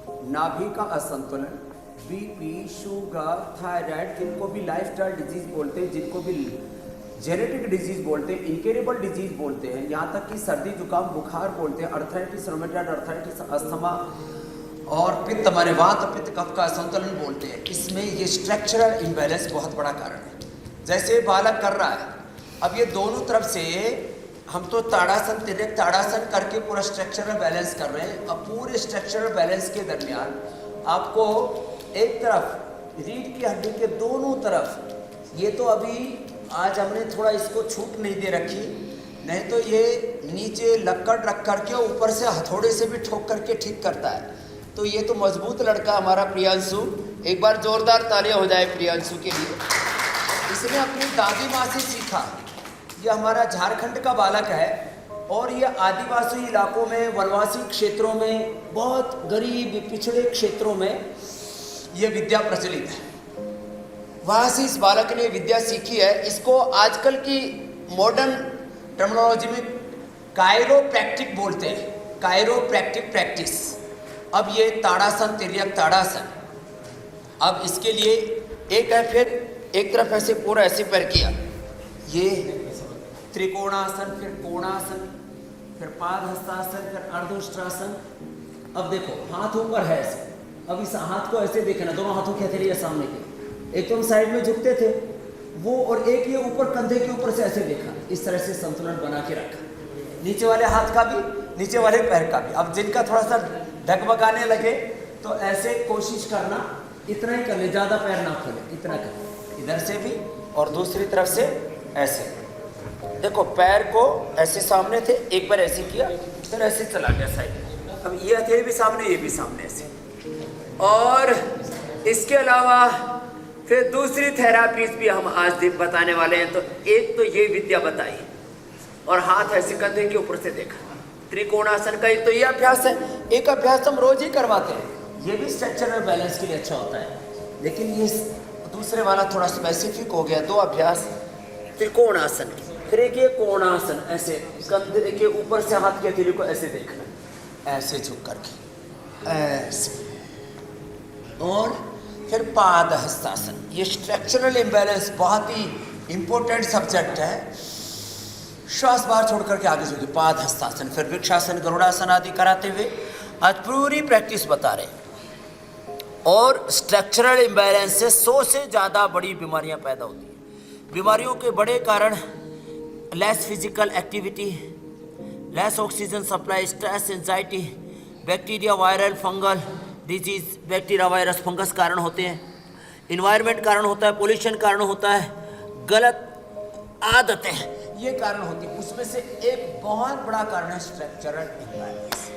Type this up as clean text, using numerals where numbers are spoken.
नाभि का असंतुलन, बीपी, शुगर, थायराइड, जिनको भी लाइफस्टाइल डिजीज बोलते हैं, जिनको भी जेनेटिक डिजीज बोलते हैं, इनक्योरेबल डिजीज बोलते हैं, यहाँ तक कि सर्दी जुकाम बुखार बोलते हैं, अर्थराइटिस, रोमेटॉइड अर्थराइटिस, अस्थमा और पित्त माने वात पित्त कफ का असंतुलन बोलते हैं। इसमें ये स्ट्रक्चरल इम्बैलेंस बहुत बड़ा कारण है। जैसे बालक कर रहा है, अब ये दोनों तरफ से हम तो ताड़ासन तिर्यक ताड़ासन करके पूरा स्ट्रक्चरल बैलेंस कर रहे हैं। अब पूरे स्ट्रक्चरल बैलेंस के दरमियान आपको एक तरफ रीढ़ की हड्डी के दोनों तरफ, ये तो अभी आज हमने थोड़ा इसको छूट नहीं दे रखी, नहीं तो ये नीचे लक्कड़ रख करके ऊपर से हथौड़े से भी ठोक करके ठीक करता है। तो ये तो मजबूत लड़का हमारा प्रियांशु, एक बार जोरदार तालियां हो जाए प्रियांशु के लिए। इसने अपनी दादी माँ से सीखा। ये हमारा झारखंड का बालक है और ये आदिवासी इलाकों में, वनवासी क्षेत्रों में, बहुत गरीब पिछड़े क्षेत्रों में ये विद्या प्रचलित है। वहाँ से इस बालक ने विद्या सीखी है। इसको आजकल की मॉडर्न टर्मिनोलॉजी में कायरोप्रैक्टिक बोलते हैं, कायरोप्रैक्टिक प्रैक्टिस। अब ये ताड़ासन तिर्यक ताड़ासन, अब इसके लिए एक है, फिर एक तरफ ऐसे पूरा ऐसे पैर किया, ये त्रिकोणासन, फिर कोणासन, फिर पादहस्तासन, फिर अर्धोष्ट्रासन। अब देखो हाथ ऊपर है ऐसे, अब इस हाथ को ऐसे देखना, दोनों हाथों की हथेलियां सामने की, एक तो हम साइड में झुकते थे वो, और एक ये ऊपर कंधे के ऊपर से ऐसे देखा, इस तरह से संतुलन बना के रखा, नीचे वाले हाथ का भी, नीचे वाले पैर का भी। अब जिनका थोड़ा सा ढकबकाने लगे तो ऐसे कोशिश करना, इतना ही कर ले, ज़्यादा पैर ना खोले, इतना कर, इधर से भी और दूसरी तरफ से ऐसे। देखो पैर को ऐसे सामने थे, एक बार ऐसे किया, फिर ऐसे चला गया साइड। अब ये हथेली भी सामने, ये भी सामने ऐसे। और इसके अलावा फिर दूसरी थेरापीज भी हम आज बताने वाले हैं। तो एक तो ये विद्या बताई और हाथ ऐसे कंधे के ऊपर से देखा, त्रिकोणासन का एक तो ये अभ्यास है। एक अभ्यास हम रोज ही करवाते हैं, ये भी स्ट्रक्चरल बैलेंस के लिए अच्छा होता है, लेकिन ये दूसरे वाला थोड़ा स्पेसिफिक हो गया। दो अभ्यास त्रिकोणासन, फिर एक ये कोणासन, ऐसे कंधे के ऊपर से हाथ की हथेली को ऐसे देखना, ऐसे झुक करके ऐसे, और फिर पादहस्तासन। ये स्ट्रक्चरल इम्बैलेंस बहुत ही इंपॉर्टेंट सब्जेक्ट है। श्वास बाहर छोड़ करके आगे झुके, पादहस्तासन, फिर वृक्षासन, गरुड़ासन आदि कराते हुए आज पूरी प्रैक्टिस बता रहे हैं। और स्ट्रक्चरल इम्बैलेंस से 100 से ज़्यादा बड़ी बीमारियां पैदा होती हैं। बीमारियों के बड़े कारण less physical activity, less oxygen supply, stress, anxiety, bacteria, viral, fungal disease, bacteria, virus, fungus कारण होते हैं, इन्वायरमेंट कारण होता है, पोल्यूशन कारण होता है, गलत आदतें ये कारण होती है। उसमें से एक बहुत बड़ा कारण है स्ट्रक्चरल इम्बैलेंस।